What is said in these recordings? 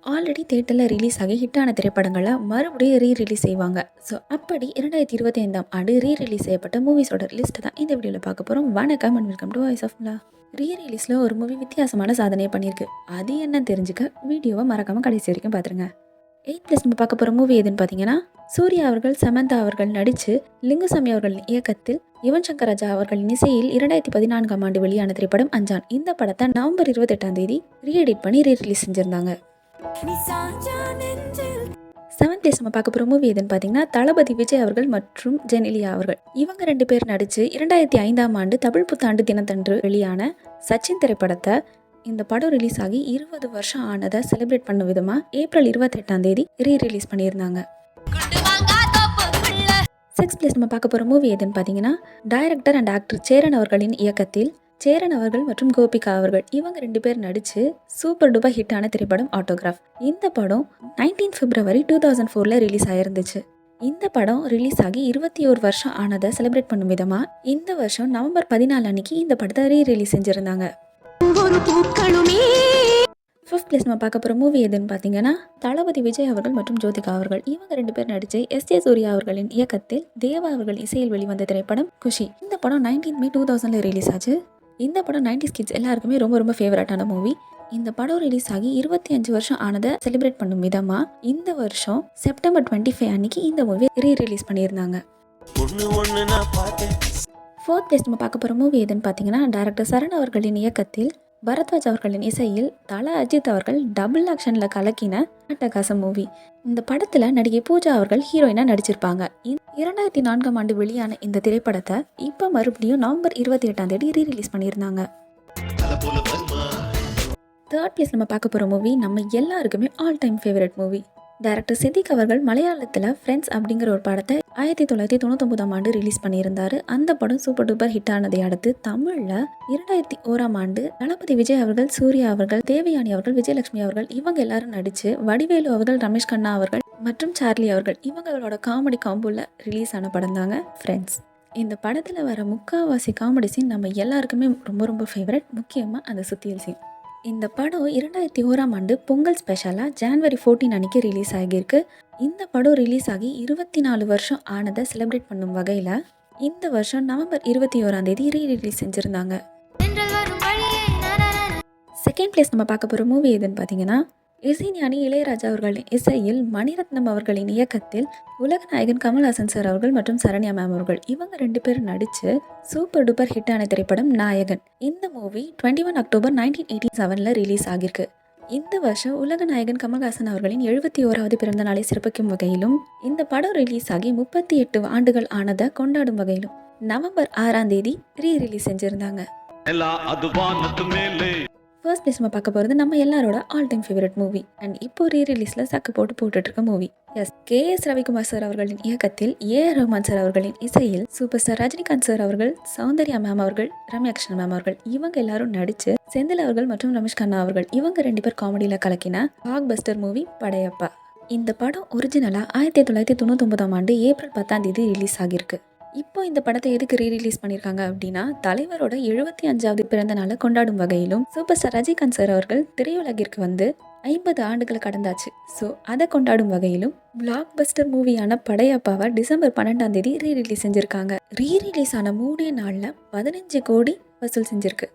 Already தியேட்டரில் release ஆகி ஹிட்டான திரைப்படங்களை மறுபடியும் ரிலீஸ் செய்வாங்க. ஸோ அப்படி 2025ஆம் ஆண்டு ரிலீஸ் செய்யப்பட்ட மூவிஸோட லிஸ்ட் தான் இந்த வீடியோவில் பார்க்க போகிறோம். வணக்கம் and welcome to Voice of Law. ரிலீஸில் ஒரு மூவி வித்தியாசமான சாதனையை பண்ணியிருக்கு. அது என்னன்னு தெரிஞ்சுக்க வீடியோவை மறக்காமல் கடைசி வரைக்கும் பார்த்துருங்க. 8th நம்ம பார்க்க போகிற மூவி எதுன்னு பார்த்தீங்கன்னா, சூர்யா அவர்கள், சமந்தா அவர்கள் நடித்து லிங்குசாமி அவர்களின் இயக்கத்தில் யுவன் சங்கர் ராஜா அவர்களின் இசையில் 2014ஆம் ஆண்டு வெளியான திரைப்படம் அஞ்சான். இந்த படத்தை நவம்பர் 28ஆம் தேதி ரீஎடிட் பண்ணி ரிலீஸ் செஞ்சுருந்தாங்க. 7th நம்ம பார்க்க போகிற மூவி எதுன்னு பார்த்தீங்கன்னா, தளபதி விஜய் அவர்கள் மற்றும் ஜெனிலியா அவர்கள் இவங்க 2 பேர் நடித்து 2005ஆம் ஆண்டு தமிழ் புத்தாண்டு தினத்தன்று வெளியான சச்சின் திரைப்படத்தை இந்த படம் ரிலீஸ் ஆகி 20 வருஷம் ஆனதை செலிப்ரேட் பண்ண விதமாக ஏப்ரல் 28ஆம் தேதி ரிலீஸ் பண்ணியிருந்தாங்க. 6th நம்ம பார்க்க போகிற மூவி எதுன்னு பார்த்தீங்கன்னா, டைரக்டர் அண்ட் ஆக்டர் சேரன் அவர்களின் இயக்கத்தில் சேரன் அவர்கள் மற்றும் கோபிகா அவர்கள் இவங்க 2 பேர் நடித்து சூப்பர் டூப்பர் ஹிட்டான திரைப்படம் ஆட்டோகிராஃப். இந்த படம் 19 February 2004 ரிலீஸ் ஆயிருந்துச்சு. இந்த படம் ரிலீஸ் ஆகி 21 வருஷம் ஆனதை செலிப்ரேட் பண்ணும் விதமாக இந்த வருஷம் நவம்பர் 14 அன்னைக்கு இந்த படத்தை ரிலீஸ் செஞ்சுருந்தாங்க. 5th நம்ம பார்க்க போகிற மூவி எதுன்னு பார்த்தீங்கன்னா, தளபதி விஜய் அவர்கள் மற்றும் ஜோதிகா அவர்கள் இவங்க 2 பேர் நடித்து எஸ்.ஜே. சூர்யா அவர்களின் இயக்கத்தில் தேவா அவர்கள் இசையில் வெளிவந்த திரைப்படம் குஷி. இந்த படம் 19 May 2000 ரிலீஸ் ஆச்சு. இந்த படம் 90s கிட்ஸ் எல்லாருக்குமே ரொம்ப ஃபேவரட்டான மூவி. இந்த படம் ரிலீஸ் ஆகி 25 வருஷம் ஆனதை செலிப்ரேட் பண்ணும் விதமாக இந்த வருஷம் செப்டம்பர் 25 அன்னைக்கு இந்த மூவி ரிலீஸ் பண்ணியிருந்தாங்க. 4th நம்ம பார்க்க போகிற மூவி எதுன்னு பார்த்தீங்கன்னா, டைரக்டர் சரண் அவர்களின் இயக்கத்தில் பரத்வாஜ் அவர்களின் இசையில் தல அஜித் அவர்கள் டபுள் ஆக்ஷனில் கலக்கின அட்டகாச மூவி. இந்த படத்தில் நடிகை பூஜா அவர்கள் ஹீரோயினாக நடிச்சிருப்பாங்க. 2004ஆம் ஆண்டு வெளியான இந்த திரைப்படத்தை இப்போ மறுபடியும் நவம்பர் 28ஆம் தேதி ரிலீஸ் பண்ணியிருந்தாங்க. 3rd நம்ம பார்க்க போகிற மூவி நம்ம எல்லாருக்குமே all time favourite movie. Director Siddique அவர்கள் மலையாளத்தில் ஃப்ரெண்ட்ஸ் அப்படிங்கிற ஒரு படத்தை 1999ஆம் ஆண்டு ரிலீஸ் பண்ணியிருந்தார். அந்த படம் சூப்பர் டூப்பர் ஹிட் ஆனதை அடுத்து தமிழில் 2001ஆம் ஆண்டு தளபதி விஜய் அவர்கள், சூர்யா அவர்கள், தேவயானி அவர்கள், விஜயலட்சுமி அவர்கள் இவங்க எல்லாரும் நடித்து வடிவேலு அவர்கள், ரமேஷ் கண்ணா அவர்கள் மற்றும் சார்லி அவர்கள் இவங்களோட காமெடி காம்போவில் ரிலீஸ் ஆன படம் தாங்க ஃப்ரெண்ட்ஸ். இந்த படத்தில் வர முக்கால்வாசி காமெடி சீன் நம்ம எல்லாருக்குமே ரொம்ப ஃபேவரட். முக்கியமாக அந்த சுத்தியல் சீன். இந்த படம் 2001ஆம் ஆண்டு பொங்கல் ஸ்பெஷலாக January 14 அன்னைக்கு ரிலீஸ் ஆகியிருக்கு. இந்த படம் ரிலீஸ் ஆகி 24 வருஷம் ஆனதை செலிப்ரேட் பண்ணும் வகையில் இந்த வருஷம் நவம்பர் 21ஆம் தேதி ரிலீஸ் செஞ்சுருந்தாங்க. 2nd நம்ம பார்க்க போகிற மூவி எதுன்னு பார்த்தீங்கன்னா, இசைஞானி இளையராஜா அவர்களின் இசையில் மணிரத்னம் அவர்களின் இயக்கத்தில் உலக நாயகன் கமல்ஹாசன் சார் அவர்கள் மற்றும் சரண்யா மேம் அவர்கள் இவங்க 2 பேரும் நடித்து சூப்பர் டூப்பர் ஹிட்டான திரைப்படம் நாயகன். இந்த மூவி 21 October 1987 ரிலீஸ் ஆகியிருக்கு. இந்த வருஷம் உலக நாயகன் கமல்ஹாசன் அவர்களின் 71வது பிறந்த நாளை சிறப்பிக்கும் வகையிலும் இந்த படம் ரிலீஸ் ஆகி 38 ஆண்டுகள் ஆனதை கொண்டாடும் வகையிலும் நவம்பர் 6ஆம் தேதி ரிலீஸ் செஞ்சுருந்தாங்க. 1st நம்ம பார்க்க போகிறது நம்ம எல்லாரோட all time favourite movie and இப்போ ரிலீஸில் சக்கு போட்டுட்டு இருக்க மூவி. K.S. ரவிக்குமார் சார் அவர்களின் இயக்கத்தில் A.R. ரஹ்மான் சார் அவர்களின் இசையில் சூப்பர் ஸ்டார் ரஜினிகாந்த் சார் அவர்கள், சௌந்தர்யா மேம் அவர்கள், ரம்யா கிருஷ்ணன் மேம் அவர்கள் இவங்க எல்லாரும் நடித்து செந்தில் அவர்கள் மற்றும் ரமேஷ் கண்ணா அவர்கள் இவங்க 2 பேர் காமெடியில் கலக்கின பிளாக் பஸ்டர் மூவி படையப்பா. இந்த படம் ஒரிஜினலாக 1999ஆம் ஆண்டு ஏப்ரல் 10ஆம் தேதி ரிலீஸ் ஆகியிருக்கு. இப்போ இந்த படத்தை எதுக்கு ரிலீஸ் பண்ணியிருக்காங்க அப்படின்னா, தலைவரோட 75வது பிறந்த நாளை கொண்டாடும் வகையிலும் சூப்பர் ஸ்டார் ரஜினிகாந்த் சார் அவர்கள் திரையுலகிற்கு வந்து 50 ஆண்டுகளை கடந்தாச்சு. ஸோ அதை கொண்டாடும் வகையிலும் பிளாக் பஸ்டர் மூவியான படையப்பாவை டிசம்பர் 12ஆம் தேதி ரிலீஸ் செஞ்சுருக்காங்க. ரிலீஸ் ஆன 3 நாளில் 15 கோடி வசூல் செஞ்சுருக்கு.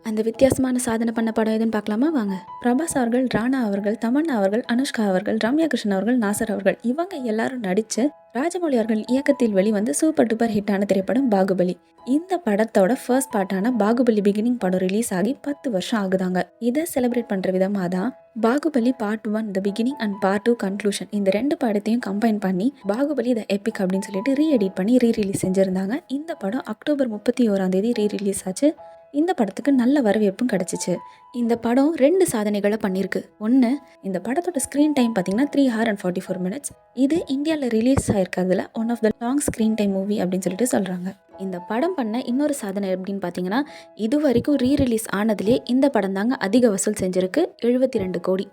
அந்த வித்தியாசமான சாதனை பண்ண படம் எதுன்னு பார்க்கலாமா வாங்க. பிரபாஸ் அவர்கள், ராணா அவர்கள், தமன்னா அவர்கள், அனுஷ்கா அவர்கள், ரம்யா கிருஷ்ணன் அவர்கள், நாசர் அவர்கள் இவங்க எல்லாரும் நடித்து ராஜமௌலி அவர்கள் இயக்கத்தில் வெளிவந்து சூப்பர் டூப்பர் ஹிட்டான திரைப்படம் பாகுபலி. இந்த படத்தோட ஃபர்ஸ்ட் பார்ட்டான பாகுபலி பிகினிங் படம் ரிலீஸ் ஆகி 10 வருஷம் ஆகுதாங்க. இதை செலிப்ரேட் பண்ணுற விதமாக தான் Baahubali part 1 the beginning and part 2 conclusion இந்த 2 படத்தையும் கம்பைன் பண்ணி பாகுபலி த எபிக் அப்படின்னு சொல்லிட்டு ரீஎடிட் பண்ணி ரிலீஸ் செஞ்சுருந்தாங்க. இந்த படம் அக்டோபர் 31ஆம் தேதி ரிலீஸ் ஆச்சு. இந்த படத்துக்கு நல்ல வரவேற்பும் கிடச்சிச்சு. இந்த படம் 2 சாதனைகளை பண்ணியிருக்கு. ஒன்று, இந்த படத்தோட ஸ்க்ரீன் டைம் பார்த்தீங்கன்னா 3 hours and 44 minutes. இது இந்தியாவில் ரிலீஸ் ஆயிருக்கிறதுல one of the long screen time movie அப்படின்னு சொல்லிட்டு சொல்கிறாங்க. இந்த படம் பண்ண இன்னொரு சாதனை அப்படின்னு பார்த்தீங்கன்னா, இது வரைக்கும் ரிலீஸ் ஆனதுலேயே இந்த படம் தாங்க அதிக வசூல் செஞ்சிருக்கு, 72 கோடி.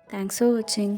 தேங்க்ஸ் ஃபார் வாட்சிங்.